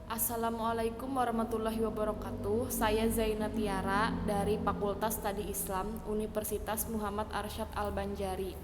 Assalamualaikum warahmatullahi wabarakatuh. Saya Zaina Tiara dari Fakultas Studi Islam Universitas Muhammad Arsyad Al-Banjari.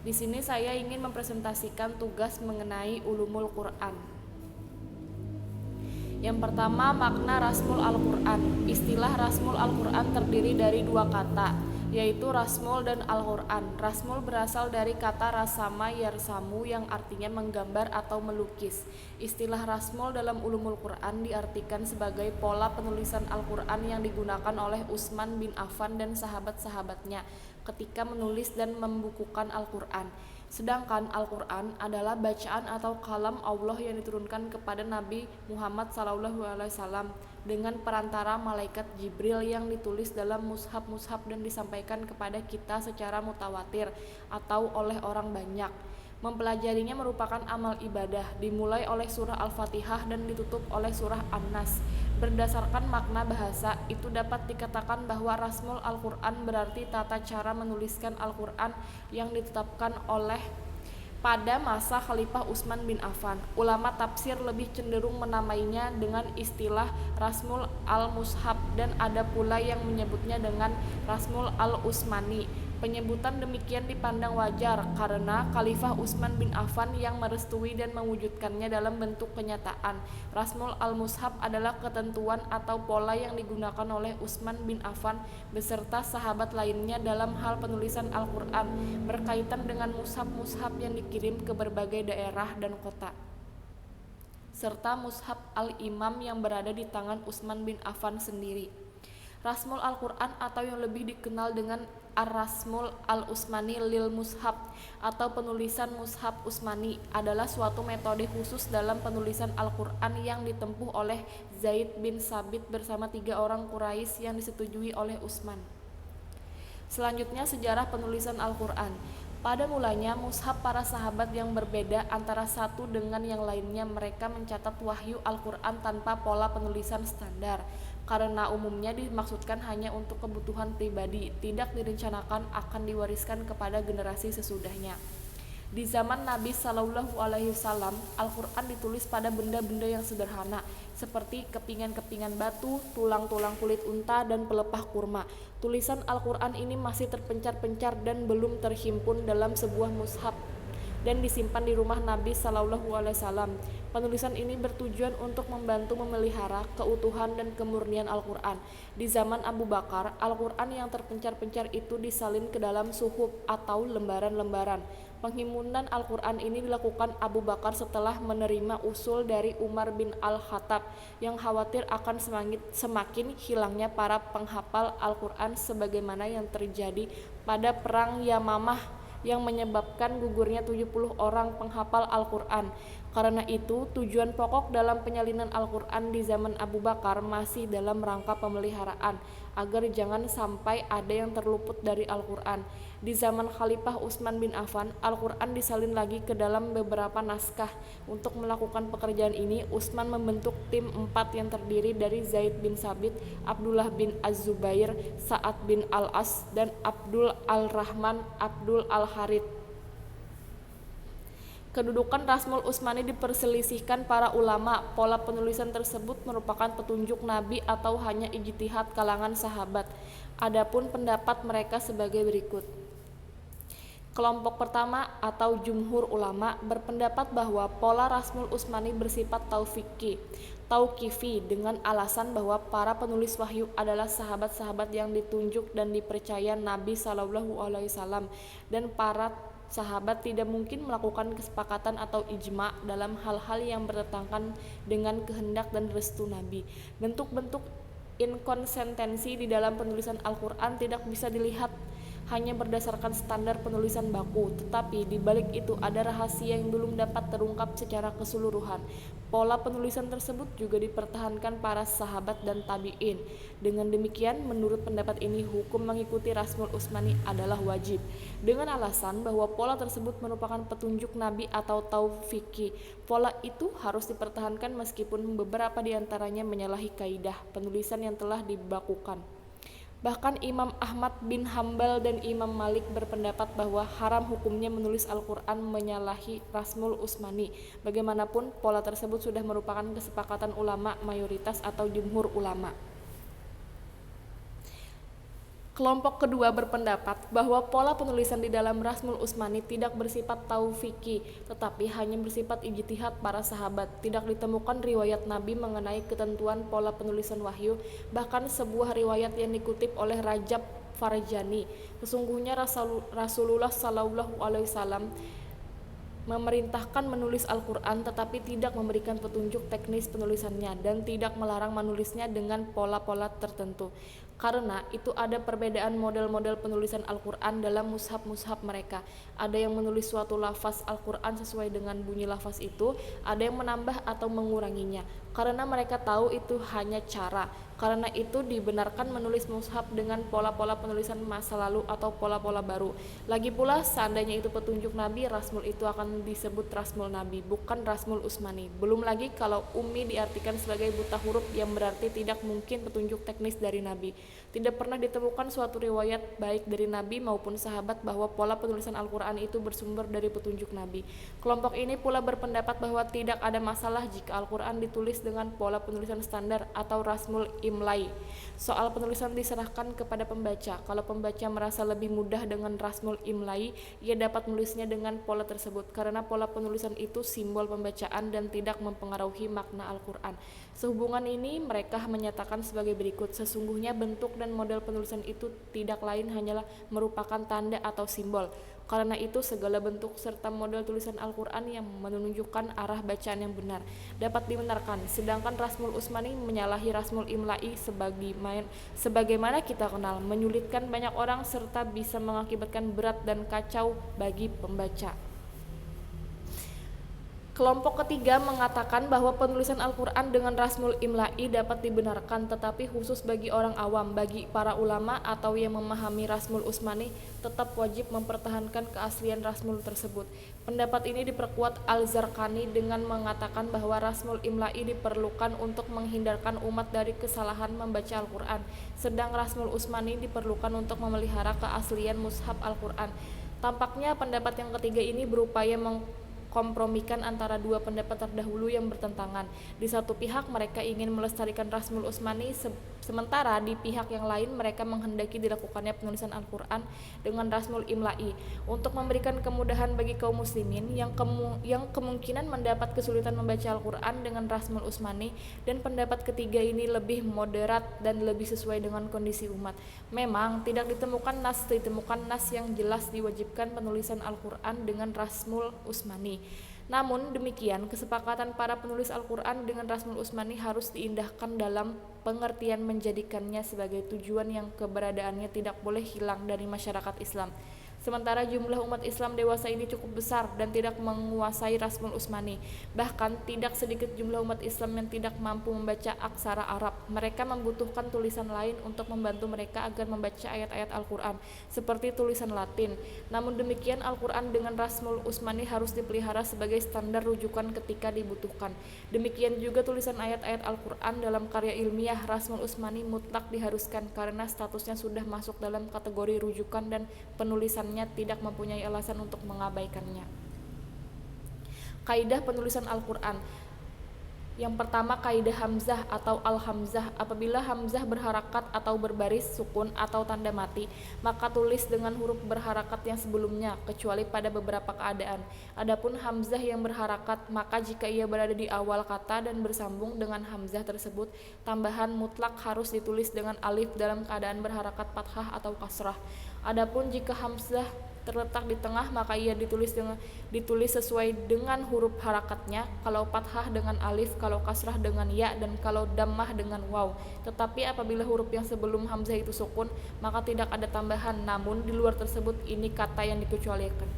Di sini saya ingin mempresentasikan tugas mengenai ulumul Quran. Yang pertama, makna Rasmul Al-Quran. Istilah Rasmul Al-Quran terdiri dari dua kata, yaitu Rasmul dan Al-Quran. Rasmul berasal dari kata rasama yarsamu yang artinya menggambar atau melukis. Istilah Rasmul dalam ulumul Quran diartikan sebagai pola penulisan Al-Quran yang digunakan oleh Utsman bin Affan dan sahabat-sahabatnya ketika menulis dan membukukan Al-Quran. Sedangkan Al-Quran adalah bacaan atau kalam Allah yang diturunkan kepada Nabi Muhammad SAW dengan perantara malaikat Jibril yang ditulis dalam mushaf-mushaf dan disampaikan kepada kita secara mutawatir atau oleh orang banyak. Mempelajarinya merupakan amal ibadah, dimulai oleh surah Al-Fatihah dan ditutup oleh surah An-Nas. Berdasarkan makna bahasa, itu dapat dikatakan bahwa Rasmul Al-Quran berarti tata cara menuliskan Al-Quran yang ditetapkan oleh pada masa Khalifah Utsman bin Affan. Ulama tafsir lebih cenderung menamainya dengan istilah Rasmul Al-Mushaf dan ada pula yang menyebutnya dengan Rasmul Al-Utsmani. Penyebutan demikian dipandang wajar karena Khalifah Utsman bin Affan yang merestui dan mewujudkannya dalam bentuk kenyataan. Rasmul Al-Mushaf adalah ketentuan atau pola yang digunakan oleh Utsman bin Affan beserta sahabat lainnya dalam hal penulisan Al-Quran berkaitan dengan mushaf-mushaf yang dikirim ke berbagai daerah dan kota, serta mushaf Al-Imam yang berada di tangan Utsman bin Affan sendiri. Rasmul Al-Quran atau yang lebih dikenal dengan Ar-Rasmul Al-Utsmani lil Mushaf atau penulisan Mushaf Utsmani adalah suatu metode khusus dalam penulisan Al-Quran yang ditempuh oleh Zaid bin Tsabit bersama 3 orang Quraisy yang disetujui oleh Utsman. Selanjutnya, sejarah penulisan Al-Quran. Pada mulanya, mushaf para sahabat yang berbeda antara satu dengan yang lainnya. Mereka mencatat wahyu Al-Quran tanpa pola penulisan standar, karena umumnya dimaksudkan hanya untuk kebutuhan pribadi, tidak direncanakan akan diwariskan kepada generasi sesudahnya. Di zaman Nabi Shallallahu Alaihi Wasallam, Al-Quran ditulis pada benda-benda yang sederhana, seperti kepingan-kepingan batu, tulang-tulang kulit unta, dan pelepah kurma. Tulisan Al-Quran ini masih terpencar-pencar dan belum terhimpun dalam sebuah mushaf dan disimpan di rumah Nabi Shallallahu Alaihi Wasallam. Penulisan ini bertujuan untuk membantu memelihara keutuhan dan kemurnian Al-Quran. Di zaman Abu Bakar, Al-Quran yang terpencar-pencar itu disalin ke dalam suhuf atau lembaran-lembaran. Penghimpunan Al-Quran ini dilakukan Abu Bakar setelah menerima usul dari Umar bin Al-Khattab yang khawatir akan semakin hilangnya para penghafal Al-Quran sebagaimana yang terjadi pada Perang Yamamah yang menyebabkan gugurnya 70 orang penghafal Al-Quran. Karena itu, tujuan pokok dalam penyalinan Al-Quran di zaman Abu Bakar masih dalam rangka pemeliharaan, agar jangan sampai ada yang terluput dari Al-Quran. Di zaman Khalifah Utsman bin Affan, Al-Quran disalin lagi ke dalam beberapa naskah. Untuk melakukan pekerjaan ini, Utsman membentuk tim 4 yang terdiri dari Zaid bin Tsabit, Abdullah bin Az-Zubair, Sa'ad bin Al-As, dan Abdul Al-Rahman Abdul Al-Harith. Kedudukan Rasmul Utsmani diperselisihkan para ulama. Pola penulisan tersebut merupakan petunjuk Nabi atau hanya ijtihad kalangan sahabat. Adapun pendapat mereka sebagai berikut. Kelompok pertama atau jumhur ulama berpendapat bahwa pola Rasmul Utsmani bersifat tauqifi dengan alasan bahwa para penulis wahyu adalah sahabat-sahabat yang ditunjuk dan dipercaya Nabi Shallallahu Alaihi Wasallam, dan para sahabat tidak mungkin melakukan kesepakatan atau ijma dalam hal-hal yang bertentangan dengan kehendak dan restu Nabi. Bentuk-bentuk inkonsistensi di dalam penulisan Al-Quran tidak bisa dilihat hanya berdasarkan standar penulisan baku, tetapi di balik itu ada rahasia yang belum dapat terungkap secara keseluruhan. Pola penulisan tersebut juga dipertahankan para sahabat dan tabi'in. Dengan demikian, menurut pendapat ini, hukum mengikuti Rasmul Utsmani adalah wajib, dengan alasan bahwa pola tersebut merupakan petunjuk Nabi atau tauqiki. Pola itu harus dipertahankan meskipun beberapa di antaranya menyalahi kaidah penulisan yang telah dibakukan. Bahkan Imam Ahmad bin Hambal dan Imam Malik berpendapat bahwa haram hukumnya menulis Al-Quran menyalahi Rasmul Utsmani. Bagaimanapun, pola tersebut sudah merupakan kesepakatan ulama mayoritas atau jumhur ulama. Kelompok kedua berpendapat bahwa pola penulisan di dalam Rasmul Utsmani tidak bersifat taufiqi, tetapi hanya bersifat ijtihad para sahabat. Tidak ditemukan riwayat Nabi mengenai ketentuan pola penulisan wahyu, bahkan sebuah riwayat yang dikutip oleh Rajab Farjani. Sesungguhnya Rasulullah Shallallahu Alaihi Wasallam memerintahkan menulis Al-Quran tetapi tidak memberikan petunjuk teknis penulisannya dan tidak melarang menulisnya dengan pola-pola tertentu. Karena itu ada perbedaan model-model penulisan Al-Quran dalam mushaf-mushaf mereka. Ada yang menulis suatu lafaz Al-Quran sesuai dengan bunyi lafaz itu, ada yang menambah atau menguranginya. Karena mereka tahu itu hanya cara. Karena itu dibenarkan menulis mushaf dengan pola-pola penulisan masa lalu atau pola-pola baru. Lagi pula seandainya itu petunjuk Nabi, Rasmul itu akan disebut Rasmul Nabi, bukan Rasmul Utsmani. Belum lagi kalau ummi diartikan sebagai buta huruf yang berarti tidak mungkin petunjuk teknis dari Nabi. Tidak pernah ditemukan suatu riwayat baik dari Nabi maupun sahabat bahwa pola penulisan Al-Quran itu bersumber dari petunjuk Nabi. Kelompok ini pula berpendapat bahwa tidak ada masalah jika Al-Quran ditulis dengan pola penulisan standar atau Rasmul Imlai. Soal penulisan diserahkan kepada pembaca. Kalau pembaca merasa lebih mudah dengan Rasmul Imlai, ia dapat menulisnya dengan pola tersebut karena pola penulisan itu simbol pembacaan dan tidak mempengaruhi makna Al-Quran. Sehubungan ini mereka menyatakan sebagai berikut: sesungguhnya bentuk dan model penulisan itu tidak lain hanyalah merupakan tanda atau simbol. Karena itu segala bentuk serta model tulisan Al-Quran yang menunjukkan arah bacaan yang benar dapat dibenarkan, sedangkan Rasmul Utsmani menyalahi Rasmul Imlai sebagaimana kita kenal, menyulitkan banyak orang serta bisa mengakibatkan berat dan kacau bagi pembaca. Kelompok ketiga mengatakan bahwa penulisan Al-Quran dengan Rasmul Imlai dapat dibenarkan, tetapi khusus bagi orang awam. Bagi para ulama atau yang memahami Rasmul Utsmani tetap wajib mempertahankan keaslian Rasmul tersebut. Pendapat ini diperkuat Al-Zarqani dengan mengatakan bahwa Rasmul Imlai diperlukan untuk menghindarkan umat dari kesalahan membaca Al-Quran, sedang Rasmul Utsmani diperlukan untuk memelihara keaslian mushaf Al-Quran. Tampaknya pendapat yang ketiga ini berupaya kompromikan antara dua pendapat terdahulu yang bertentangan. Di satu pihak mereka ingin melestarikan Rasmul Utsmani, sementara di pihak yang lain mereka menghendaki dilakukannya penulisan Al-Quran dengan Rasmul Imlai untuk memberikan kemudahan bagi kaum muslimin yang kemungkinan mendapat kesulitan membaca Al-Quran dengan Rasmul Utsmani, dan pendapat ketiga ini lebih moderat dan lebih sesuai dengan kondisi umat. Memang tidak ditemukan nas yang jelas diwajibkan penulisan Al-Quran dengan Rasmul Utsmani. Namun demikian, kesepakatan para penulis Al-Quran dengan Rasmul Utsmani harus diindahkan dalam pengertian menjadikannya sebagai tujuan yang keberadaannya tidak boleh hilang dari masyarakat Islam. Sementara jumlah umat Islam dewasa ini cukup besar dan tidak menguasai Rasmul Utsmani. Bahkan tidak sedikit jumlah umat Islam yang tidak mampu membaca aksara Arab. Mereka membutuhkan tulisan lain untuk membantu mereka agar membaca ayat-ayat Al-Quran, seperti tulisan Latin. Namun demikian, Al-Quran dengan Rasmul Utsmani harus dipelihara sebagai standar rujukan ketika dibutuhkan. Demikian juga tulisan ayat-ayat Al-Quran dalam karya ilmiah Rasmul Utsmani mutlak diharuskan karena statusnya sudah masuk dalam kategori rujukan dan penulisannya tidak mempunyai alasan untuk mengabaikannya. Kaidah penulisan Al-Quran. Yang pertama, kaidah hamzah atau al-hamzah. Apabila hamzah berharakat atau berbaris sukun atau tanda mati, maka tulis dengan huruf berharakat yang sebelumnya, kecuali pada beberapa keadaan. Adapun hamzah yang berharakat, maka jika ia berada di awal kata dan bersambung dengan hamzah tersebut, tambahan mutlak harus ditulis dengan alif dalam keadaan berharakat fathah atau kasrah. Adapun jika hamzah terletak di tengah, maka ia ditulis sesuai dengan huruf harakatnya, kalau fathah dengan alif, kalau kasrah dengan ya, dan kalau dammah dengan waw. Tetapi apabila huruf yang sebelum hamzah itu sukun, maka tidak ada tambahan, namun di luar tersebut ini kata yang dikecualikan.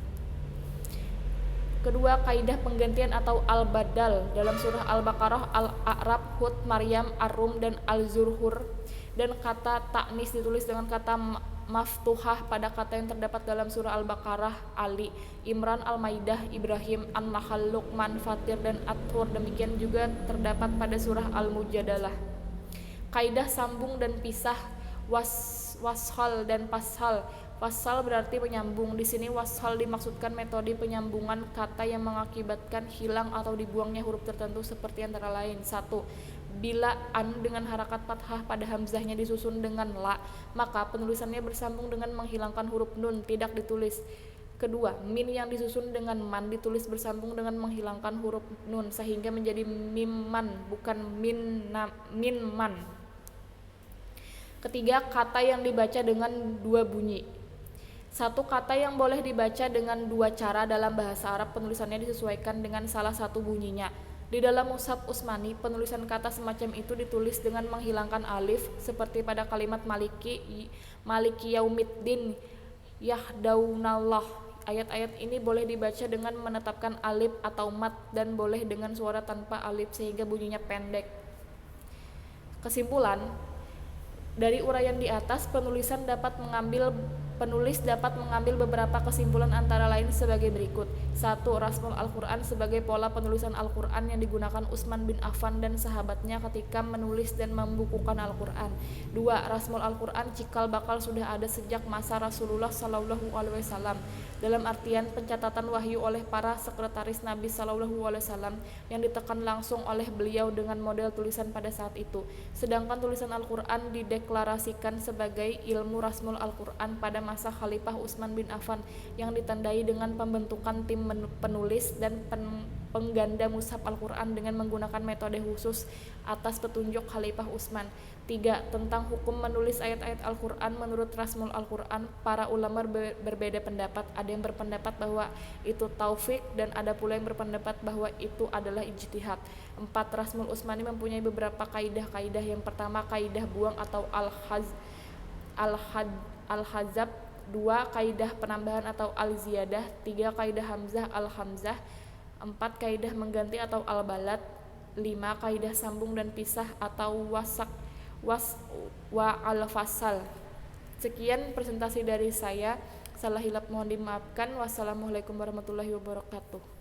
Kedua, kaidah penggantian atau al-badal dalam surah Al-Baqarah, Al-A'raf, Hud, Maryam, Ar-Rum, dan Al-Zurhur, dan kata ta'nis ditulis dengan kata maftuhah pada kata yang terdapat dalam surah Al-Baqarah, Ali, Imran, Al-Maidah, Ibrahim, An-Nahl, Luqman, Fatir, dan At-Tur. Demikian juga terdapat pada surah Al-Mujadalah. Kaidah sambung dan pisah washal dan pashal. Washal berarti penyambung. Di sini washal dimaksudkan metode penyambungan kata yang mengakibatkan hilang atau dibuangnya huruf tertentu seperti antara lain. 1. Bila an dengan harakat fathah pada hamzahnya disusun dengan la, maka penulisannya bersambung dengan menghilangkan huruf nun, tidak ditulis. Kedua, min yang disusun dengan man ditulis bersambung dengan menghilangkan huruf nun sehingga menjadi mimman, bukan minman. Ketiga, kata yang dibaca dengan dua bunyi. Satu kata yang boleh dibaca dengan dua cara dalam bahasa Arab penulisannya disesuaikan dengan salah satu bunyinya. Di dalam mushaf Utsmani, penulisan kata semacam itu ditulis dengan menghilangkan alif seperti pada kalimat maliki yaumiddin, yahdaunallah. Ayat-ayat ini boleh dibaca dengan menetapkan alif atau mat dan boleh dengan suara tanpa alif sehingga bunyinya pendek. Kesimpulan, dari uraian di atas, penulis dapat mengambil beberapa kesimpulan antara lain sebagai berikut. 1. Rasmul Al-Quran sebagai pola penulisan Al-Quran yang digunakan Utsman bin Affan dan sahabatnya ketika menulis dan membukukan Al-Quran. 2. Rasmul Al-Quran cikal bakal sudah ada sejak masa Rasulullah SAW, dalam artian pencatatan wahyu oleh para sekretaris Nabi SAW yang ditekan langsung oleh beliau dengan model tulisan pada saat itu. Sedangkan tulisan Al-Quran dideklarasikan sebagai ilmu Rasmul Al-Quran pada masa Khalifah Utsman bin Affan yang ditandai dengan pembentukan tim penulis dan pengganda mushaf Al-Quran dengan menggunakan metode khusus atas petunjuk Khalifah Utsman. 3. Tentang hukum menulis ayat-ayat Al-Quran menurut Rasmul Al-Quran, para ulama berbeda pendapat. Ada yang berpendapat bahwa itu taufik dan ada pula yang berpendapat bahwa itu adalah ijtihad. 4. Rasmul Utsmani mempunyai beberapa kaidah-kaidah. Yang pertama, kaidah buang atau al-hazab. 2. Kaidah penambahan atau al-ziyadah. 3. Kaidah hamzah al-hamzah. 4. Kaidah mengganti atau al-balad. 5. Kaidah sambung dan pisah atau wa al-fasal. Sekian presentasi dari saya. Salah hilap mohon dimaafkan. Wassalamualaikum warahmatullahi wabarakatuh.